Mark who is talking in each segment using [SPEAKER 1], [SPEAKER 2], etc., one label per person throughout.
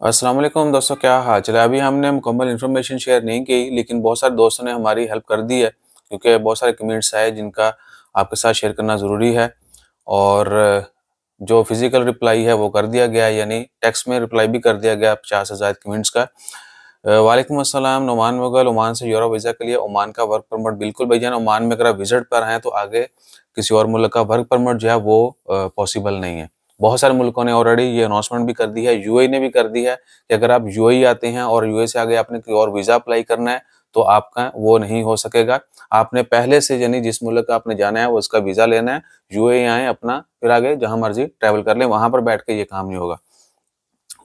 [SPEAKER 1] अस्सलाम वालेकुम दोस्तों, क्या हाल चल है। अभी हमने मुकम्मल इन्फॉर्मेशन शेयर नहीं की, लेकिन बहुत सारे दोस्तों ने हमारी हेल्प कर दी है, क्योंकि बहुत सारे कमेंट्स आए जिनका आपके साथ शेयर करना ज़रूरी है। और जो फिज़िकल रिप्लाई है वो कर दिया गया, यानी टेक्स्ट में रिप्लाई भी कर दिया गया 50 से ज़ायद कमेंट्स का। वालेकुम अस्सलाम, नुमान मुगल ओमान से यूरोप वीज़ा के लिए ओमान का वर्क परमिट। बिल्कुल भैया, ओमान में अगर आप विजिट पर हैं तो आगे किसी और मुल्क का वर्क परमिट जो है वो पॉसिबल नहीं है। बहुत सारे मुल्कों ने ऑलरेडी ये अनाउंसमेंट भी कर दी है, यूएई ने भी कर दी है कि अगर आप यूएई आते हैं और यूएई से आगे आपने कोई और वीज़ा अप्लाई करना है तो आपका वो नहीं हो सकेगा। आपने पहले से यानी जिस मुल्क का आपने जाना है वो उसका वीज़ा लेना है, यूएई आएँ अपना, फिर आगे जहाँ मर्ज़ी ट्रैवल कर लें, वहाँ पर बैठ के ये काम नहीं होगा।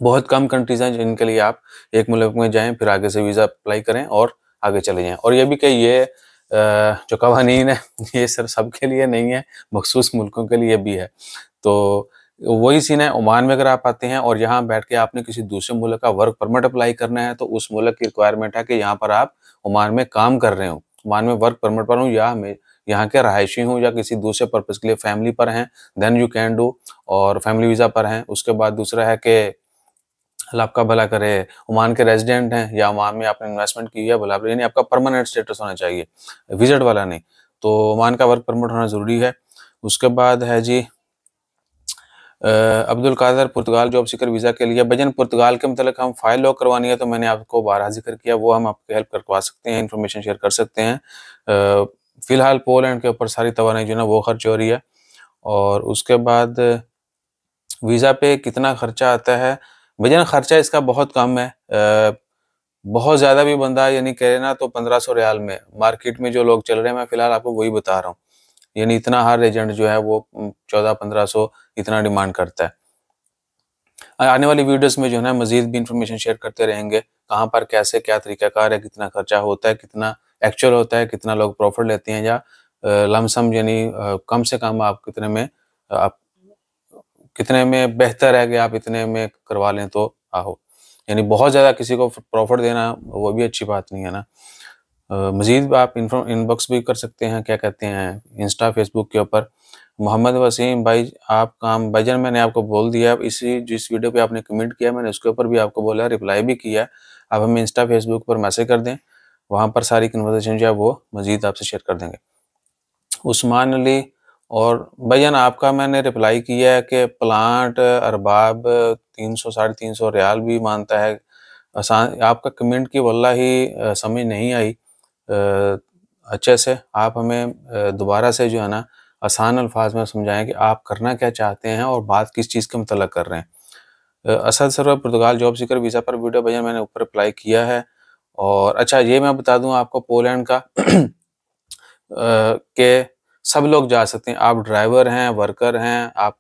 [SPEAKER 1] बहुत कम कंट्रीज़ हैं जिनके लिए आप एक मुल्क में जाएँ, फिर आगे से वीज़ा अप्लाई करें और आगे चले जाएँ। और ये भी कि ये जो कवानीन है ये सिर्फ़ सबके लिए नहीं है, मख़सूस मुल्कों के लिए भी है। तो वही सीन है, ओमान में अगर आप आते हैं और यहाँ बैठ के आपने किसी दूसरे मुल्क का वर्क परमिट अप्लाई करना है, तो उस मुल्क की रिक्वायरमेंट है कि यहाँ पर आप ओमान में काम कर रहे हों, ओमान में वर्क परमिट पर हों, या में यहाँ के रहायशी हों, या किसी दूसरे पर्पज़ के लिए फैमिली पर हैं, देन यू कैन डू, और फैमिली वीज़ा पर हैं। उसके बाद दूसरा है कि अल्लाह आपका भला करे, ओमान के रेज़िडेंट हैं या ओमान में आपने इन्वेस्टमेंट की है, भला यानी आपका परमानेंट स्टेटस होना चाहिए, विज़िट वाला नहीं। तो ओमान का वर्क परमिट होना ज़रूरी है। उसके बाद है जी अब्दुल कादर, पुर्तगाल जॉब सीकर वीज़ा के लिए। भजन पुर्तगाल के मतलब हम फ़ाइल लॉक करवानी है तो मैंने आपको बारहा ज़िक्र किया, वो हम आपकी हेल्प करवा सकते हैं, इन्फॉर्मेशन शेयर कर सकते हैं। फ़िलहाल पोलैंड के ऊपर सारी तवानाई जो है ना वो खर्च हो रही है। और उसके बाद वीज़ा पे कितना खर्चा आता है? भैया खर्चा इसका बहुत कम है। बहुत ज़्यादा भी बंदा यानी कहे ना तो 1500 रियाल में, मार्केट में जो लोग चल रहे हैं मैं फ़िलहाल आपको वही बता रहा हूँ। यानी इतना हर एजेंट जो है वो 1400-1500 इतना डिमांड करता है। आने वाली वीडियोस में जो है ना मज़ीद भी इन्फॉर्मेशन शेयर करते रहेंगे, कहाँ पर कैसे क्या तरीक़ाकार है, कितना खर्चा होता है, कितना एक्चुअल होता है, कितना लोग प्रॉफ़िट लेते हैं, या लमसम यानी कम से कम आप कितने में बेहतर है कि आप इतने में करवा लें तो आहो। यानी बहुत ज़्यादा किसी को प्रॉफ़िट देना वो भी अच्छी बात नहीं है ना। मज़ीद आप इनबॉक्स भी कर सकते हैं, क्या कहते हैं, इंस्टा, फ़ेसबुक के ऊपर। मोहम्मद वसीम भाई, आप काम भाईजान मैंने आपको बोल दिया, इसी जिस वीडियो पे आपने कमेंट किया मैंने उसके ऊपर भी आपको बोला, रिप्लाई भी किया। आप हमें इंस्टा, फ़ेसबुक पर मैसेज कर दें, वहाँ पर सारी कन्वर्सेशन जो है वो मज़ीद आपसे शेयर कर देंगे। उस्मान अली, और भैया आपका मैंने रिप्लाई किया है कि प्लांट अरबाब 300 साढ़े 300 रियाल भी मानता है। आसान आपका कमेंट की वल्लाही समझ नहीं आई अच्छे से। आप हमें दोबारा से जो है ना आसान अल्फाज में समझाएं कि आप करना क्या चाहते हैं और बात किस चीज़ के मतलब कर रहे हैं। असद सरवर, पुर्तगाल जॉब सीकर वीज़ा पर वीडियो भैया मैंने ऊपर अप्लाई किया है। और अच्छा ये मैं बता दूं आपको पोलैंड का कि सब लोग जा सकते हैं। आप ड्राइवर हैं, वर्कर हैं, आप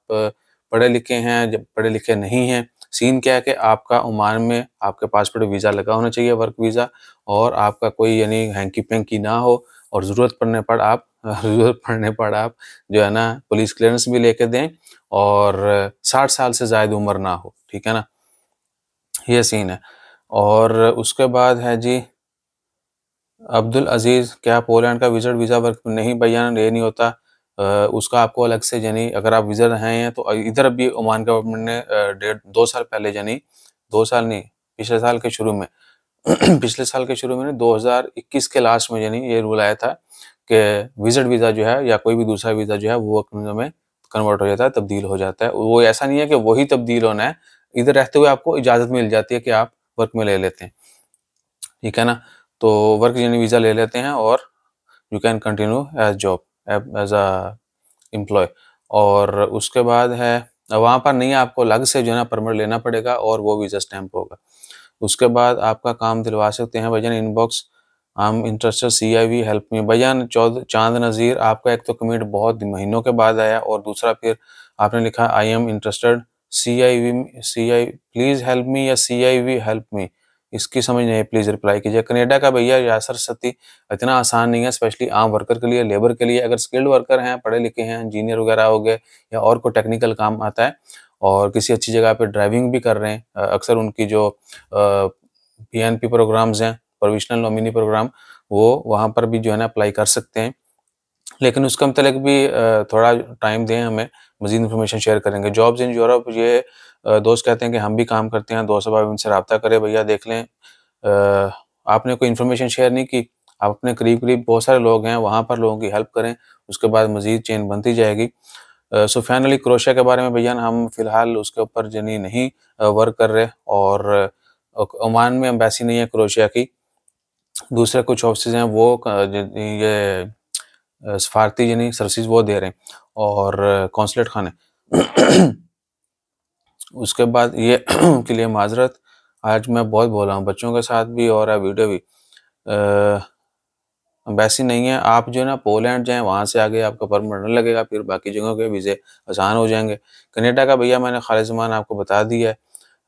[SPEAKER 1] पढ़े लिखे हैं, जब पढ़े लिखे नहीं हैं, सीन क्या है कि आपका ओमान में आपके पासपोर्ट वीज़ा लगा होना चाहिए, वर्क वीज़ा, और आपका कोई यानी हैंकी-पैंकी ना हो, और ज़रूरत पड़ने पर आप जो है ना पुलिस क्लियरेंस भी लेके दें, और 60 साल से ज़ायद उम्र ना हो, ठीक है ना? ये सीन है। और उसके बाद है जी अब्दुल अज़ीज़, क्या पोलैंड का विज़िट वीज़ा वर्क नहीं भैया, ये नहीं होता। उसका आपको अलग से यानी अगर आप विज़िट आए हैं तो इधर अभी ओमान गवर्नमेंट ने 2 साल पहले यानी 2 साल नहीं, पिछले साल के शुरू में पिछले साल के शुरू में नहीं, 2021 के लास्ट में यानी ये रूल आया था कि विज़िट वीज़ा जो है या कोई भी दूसरा वीज़ा जो है वो वर्क वीज़ा में कन्वर्ट हो जाता है, तब्दील हो जाता है। वो ऐसा नहीं है कि वही तब्दील होना है, इधर रहते हुए आपको इजाज़त मिल जाती है कि आप वर्क में ले लेते हैं, ठीक है ना? तो वर्क यानी वीज़ा ले लेते हैं और you can continue as job as a employ. और उसके बाद है वहाँ पर नहीं, आपको अलग से जो है ना परमिट लेना पड़ेगा और वो वीज़ा स्टैम्प होगा। उसके बाद आपका काम दिलवा सकते हैं भैया inbox, I am interested CIV help me. भैया चांद नज़ीर, आपका एक तो कमेंट बहुत महीनों के बाद आया, और दूसरा फिर आपने लिखा I am interested CI please help me, या CIV हेल्प मी, इसकी समझ नहीं है, प्लीज़ रिप्लाई कीजिए। कनेडा का भैया यासर सती, इतना आसान नहीं है, स्पेशली आम वर्कर के लिए, लेबर के लिए। अगर स्किल्ड वर्कर हैं, पढ़े लिखे हैं, इंजीनियर वगैरह हो गए, या और कोई टेक्निकल काम आता है और किसी अच्छी जगह पे ड्राइविंग भी कर रहे हैं, अक्सर उनकी जो PNP प्रोग्राम्स हैं, प्रोविजनल नॉमिनी प्रोग्राम, वो वहाँ पर भी जो है ना अप्लाई कर सकते हैं। लेकिन उसका मतलब भी थोड़ा टाइम दें हमें, मज़ीद इन्फॉर्मेशन शेयर करेंगे। जॉब्स इन यूरोप, ये दोस्त कहते हैं कि हम भी काम करते हैं, दोस्त अब इनसे राब्ता करें, भैया देख लें आपने कोई इन्फॉर्मेशन शेयर नहीं की, आप अपने करीब-करीब बहुत सारे लोग हैं, वहाँ पर लोगों की हेल्प करें, उसके बाद मज़ीद चेन बनती जाएगी। सो फाइनली क्रोएशिया के बारे में भैया हम फ़िलहाल उसके ऊपर जनी नहीं वर्क कर रहे, और ओमान में एम्बेसी नहीं है क्रोएशिया की। दूसरे कुछ ऑफिसेज़ हैं वो ये सफारती यानी सर्विसेज वो दे रहे हैं, और कौंसलेट खाने। उसके बाद ये के लिए माजरत, आज मैं बहुत बोला हूँ, बच्चों के साथ भी और वीडियो भी। एम्बेसी नहीं है, आप जो है ना पोलैंड जाएँ, वहाँ से आगे आपका परमिट नहीं लगेगा, फिर बाकी जगहों के वीज़े आसान हो जाएँगे। कनाडा का भैया मैंने खाली ज़ुबान आपको बता दिया है।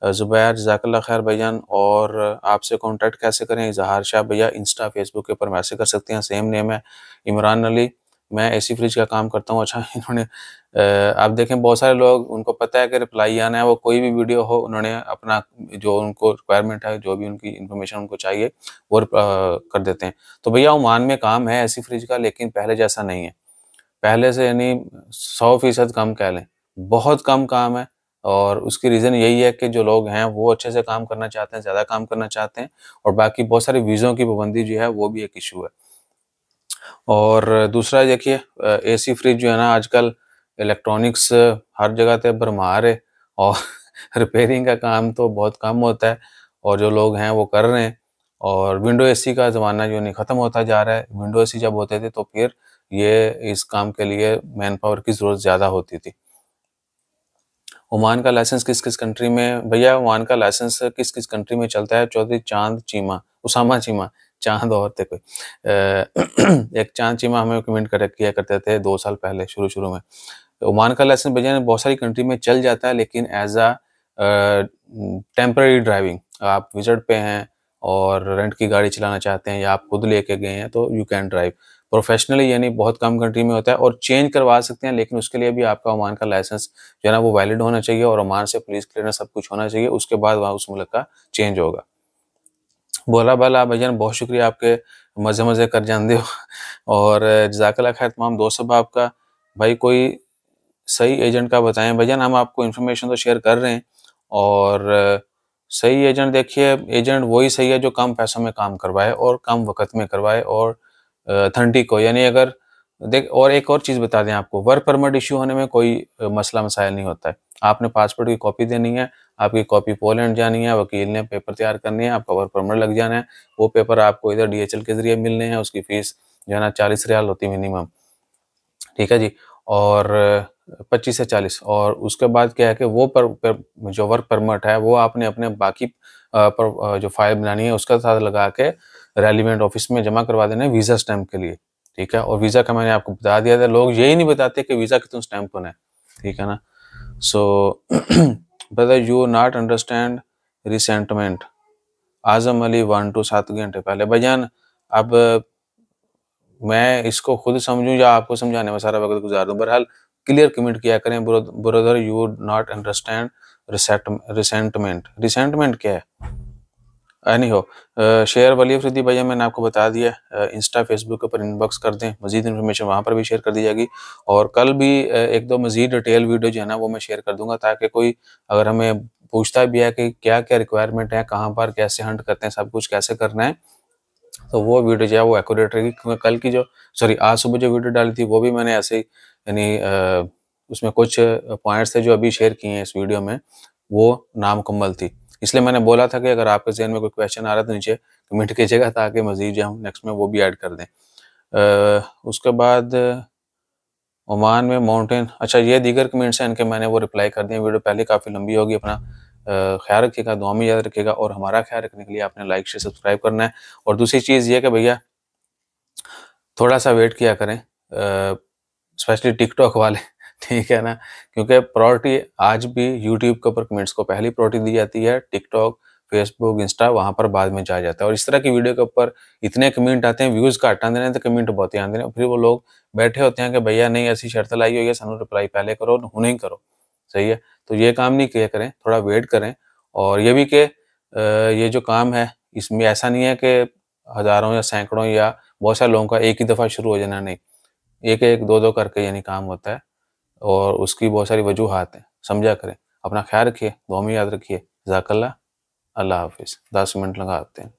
[SPEAKER 1] ज़ुबैर जज़ाकल्लाह खैर भाईजान। और आपसे कॉन्टैक्ट कैसे करें? इज़हार शाह भैया इंस्टा, फेसबुक के ऊपर मैसेज कर सकते हैं, सेम नेम है इमरान अली। मैं एसी फ्रिज का काम करता हूँ। अच्छा इन्होंने आप देखें बहुत सारे लोग, उनको पता है कि रिप्लाई आना है, वो कोई भी वीडियो हो उन्होंने अपना जो उनको रिक्वायरमेंट है, जो भी उनकी इन्फॉर्मेशन उनको चाहिए वो कर देते हैं। तो भैया ओमान में काम है एसी फ्रिज का, लेकिन पहले जैसा नहीं है। पहले से यानी 100% कम कह लें, बहुत कम काम है। और उसकी रीज़न यही है कि जो लोग हैं वो अच्छे से काम करना चाहते हैं, ज़्यादा काम करना चाहते हैं, और बाकी बहुत सारी वीज़ों की पाबंदी जो है वो भी एक इशू है। और दूसरा देखिए एसी फ्रिज जो है ना आजकल इलेक्ट्रॉनिक्स हर जगह पे भरमार है, और रिपेयरिंग का काम तो बहुत कम होता है, और जो लोग हैं वो कर रहे हैं। और विंडो एसी का ज़माना जो नहीं ख़त्म होता जा रहा है। विंडो एसी जब होते थे तो फिर ये इस काम के लिए मैन पावर की ज़रूरत ज़्यादा होती थी। ओमान का लाइसेंस किस-किस कंट्री में? भैया ओमान का लाइसेंस किस-किस कंट्री में चलता है? चौधरी चाँद चीमा, उसामा चीमा, चाँद और थे कोई। एक चाँद चीमा हमें कमेंट किया करते थे 2 साल पहले शुरू-शुरू में। तो ओमान का लाइसेंस भैया बहुत सारी कंट्री में चल जाता है, लेकिन एज़ टेम्परेरी ड्राइविंग, आप विज़िट पे हैं और रेंट की गाड़ी चलाना चाहते हैं या आप खुद लेके गए हैं तो यू कैन ड्राइव। प्रोफेशनली यानी बहुत कम कंट्री में होता है, और चेंज करवा सकते हैं, लेकिन उसके लिए भी आपका ओमान का लाइसेंस जो है ना वो वैलिड होना चाहिए, और ओमान से पुलिस क्लियरेंस सब कुछ होना चाहिए, उसके बाद वहाँ उस मुल्क का चेंज होगा। बोला भला भाईजान, बहुत शुक्रिया आपके, मज़े-मज़े कर जांदे हो। और जज़ाकल्लाह खैर तमाम दोस्त सब आपका। भाई कोई सही एजेंट का बताएँ भाईजान, हम आपको इन्फॉर्मेशन तो शेयर कर रहे हैं, और सही एजेंट देखिए, एजेंट वही सही है जो कम पैसों में काम करवाए और कम वक़्त में करवाए, और अथेंटिक हो। यानी अगर और एक और चीज़ बता दें आपको, वर्क परमिट इश्यू होने में कोई मसला मसाइल नहीं होता है। आपने पासपोर्ट की कॉपी देनी है, आपकी कॉपी पोलैंड जानी है, वकील ने पेपर तैयार करने हैं, आपका वर्क परमिट लग जाना है। वो पेपर आपको इधर डीएचएल के ज़रिए मिलने हैं, उसकी फ़ीस जो है ना 40 रियाल होती है मिनिमम। ठीक है जी। और 25 से 40, और उसके बाद क्या है कि वो जो वर्क परमिट है वो आपने अपने बाकी जो फाइल बनानी है उसका साथ लगा के रेलिवेंट ऑफिस में जमा करवा देना है वीज़ा स्टैंप के लिए। ठीक है, और वीज़ा का मैंने आपको बता दिया था, लोग यही नहीं बताते कि वीज़ा कितना स्टैंप होना है। ठीक है ना। So brother you not understand resentment, Azam Ali 1 to 7 घंटे पहले। भाईजान अब मैं इसको खुद समझूं या आपको समझाने में सारा वक्त गुजार दूं? बहरहाल क्लियर कमेंट किया करें, brother you not understand resentment. Resentment क्या है? एनी हो, शेयर वली अफरीदी भैया मैंने आपको बता दिया। इंस्टा फेसबुक के ऊपर इनबॉक्स कर दें, मजीद इन्फॉर्मेशन वहाँ पर भी शेयर कर दी जाएगी। और कल भी एक दो मजीद डिटेल वीडियो जो है ना वो मैं शेयर कर दूंगा, ताकि कोई अगर हमें पूछता भी है कि क्या क्या रिक्वायरमेंट है, कहाँ पर कैसे हंट करते हैं, सब कुछ कैसे करना है, तो वो वीडियो जो है वो एक्यूरेट रहेगी। क्योंकि कल की जो आज सुबह जो वीडियो डाली थी वो भी मैंने ऐसे ही यानी उसमें कुछ पॉइंट्स थे जो अभी शेयर किए हैं इस वीडियो में, वो नामुकम्मल थी। इसलिए मैंने बोला था कि अगर आपके ज़हन में कोई क्वेश्चन आ रहा है तो नीचे कमेंट कीजिएगा, ताकि मज़ीद जो हम नेक्स्ट में वो भी ऐड कर दें। उसके बाद ओमान में माउंटेन, अच्छा ये दीगर कमेंट्स हैं, इनके मैंने वो रिप्लाई कर दिए। वीडियो पहले काफ़ी लंबी होगी। अपना ख्याल रखिएगा, दुआ में याद रखिएगा, और हमारा ख्याल रखने के लिए आपने लाइक शेयर सब्सक्राइब करना है। और दूसरी चीज़ ये कि भैया थोड़ा सा वेट किया करें, स्पेशली टिकटॉक वाले ठीक है ना, क्योंकि प्रायोरिटी आज भी यूट्यूब के ऊपर कमेंट्स को पहली प्रायोरिटी दी जाती है, टिकटॉक, फेसबुक, इंस्टा वहाँ पर बाद में जाया जाता है। और इस तरह की वीडियो के ऊपर इतने कमेंट आते हैं, व्यूज़ घट आते हैं तो कमेंट बहुत ही आते हैं। फिर वो लोग बैठे होते हैं कि भैया नहीं ऐसी शर्त लाई हुई है, सानू रिप्लाई पहले करो, हुणे ही करो। सही है, तो ये काम नहीं किया करें, थोड़ा वेट करें। और ये भी कि ये जो काम है इसमें ऐसा नहीं है कि हज़ारों या सैकड़ों या बहुत सारे लोगों का एक ही दफ़ा शुरू हो जाना, नहीं, एक एक दो दो करके यानी काम होता है, और उसकी बहुत सारी वजूहात हैं, समझा करें। अपना ख्याल रखिए, दुआ में याद रखिए। जज़ाकल्लाह। अल्लाह हाफ़िज़। 10 मिनट लगाते हैं।